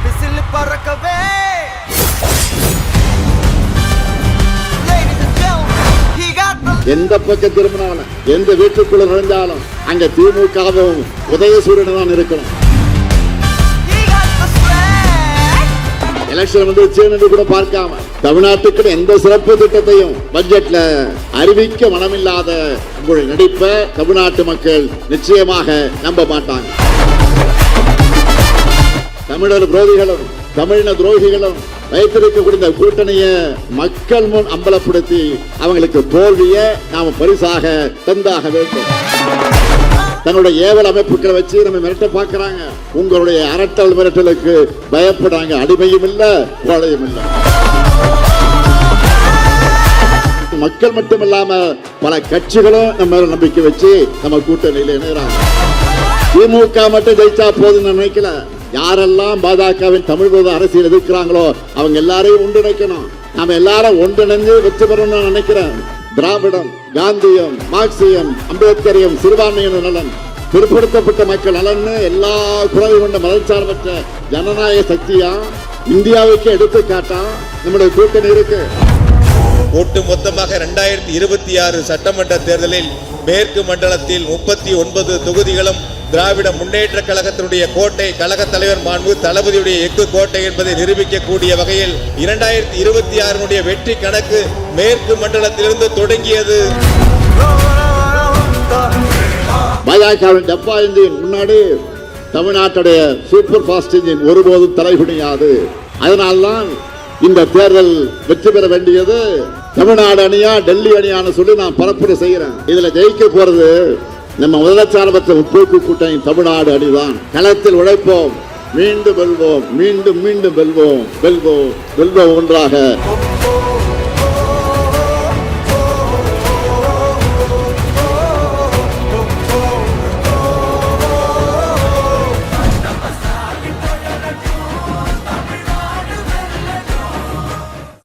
Whistle பறக்கவே எந்த பக்கம் திரும்பினாலும் எந்த வீட்டுக்குள்ள நுழைஞ்சாலும் அங்க திமுகவும் உதயசூரியன் தான் இருக்கணும். எலெக்ஷன் வந்துச்சு என்று கூட பார்க்காம தமிழ்நாட்டுக்கு எந்த சிறப்பு திட்டத்தையும் பட்ஜெட்ல அறிவிக்க மனமில்லாத உங்களுடைய நடிப்பை தமிழ்நாட்டு மக்கள் நிச்சயமாக நம்ப மாட்டாங்க. தமிழர் விரோதிகளும் தமிழின துரோகிகளும் வைத்திருக்கக்கூடிய கூட்டணிய மக்கள் முன் அம்பலப்படுத்தி அவங்களுக்கு தோல்வியை நாம பரிசாக தந்தாக வேண்டும். தன்னுடைய ஏவல் அமைப்புகளை வச்சு நம்ம மிரட்ட பார்க்கிறாங்க. உங்களுடைய அரட்டல் மிரட்டலுக்கு பயப்படுறாங்க. அடிமையும் இல்ல, கோழையும் இல்ல. மக்கள் மட்டும் இல்லாம பல கட்சிகளும் நம்ம நம்பிக்கை வச்சு நம்ம கூட்டணியில இணைகிறாங்க. திமுக மட்டும் ஜெயிச்சா போதுன்னு நினைக்கல. யாரெல்லாம் பாஜகவின் தமிழ் போது அரசியல் எதிர்க்கிறாங்களோ அவங்க எல்லாரையும் ஒன்றிணைக்கணும். நாம எல்லாரும் ஒன்றிணைந்து வெற்றி பெறணும்னு நினைக்கிறேன். திராவிடம், காந்தியம், மார்க்சியம், அம்பேத்கரியம், சிறுபான்மையினர் நலன், பிற்படுத்தப்பட்ட மக்கள் நலன் எல்லா குறைவு கொண்ட மதச்சார்பற்ற ஜனநாயக சக்தியா இந்தியாவுக்கு எடுத்துக்காட்டா நம்முடைய கூட்டணி இருக்கு. ஒட்டு மொத்தமாக 2026 சட்டமன்ற தேர்தலில் மேற்கு மண்டலத்தில் 39 தொகுதிகளும் திராவிட முன்னேற்ற கழகத்தினுடைய கோட்டை, கழக தலைவர் மாண்பு தளபதியுடைய எஃகு கோட்டை என்பதை நிரூபிக்கக்கூடிய வகையில் 2026 வெற்றி கணக்கு மேற்கு மண்டலத்திலிருந்து தொடங்கியது. பாஜகவின் டப்பா இன்ஜின் முன்னாடி தமிழ்நாட்டுடைய சூப்பர் ஃபாஸ்ட் இன்ஜின் ஒருபோதும் தலைகுனியாது. அதனால்தான் இந்த தேர்தல் வெற்றி பெற வேண்டியது தமிழ்நாடு அணியா டெல்லி அணியான்னு சொல்லி நான் பரப்புரை செய்கிறேன். இதுல ஜெயிக்க போறது நம்ம முதலச்சார்பற்ற முற்போக்கு கூட்டணி தமிழ்நாடு அணிதான். களத்தில் உழைப்போம், மீண்டும் வெல்வோம், மீண்டும் மீண்டும் வெல்வோம், வெல்வோம், வெல்வோம் ஒன்றாக.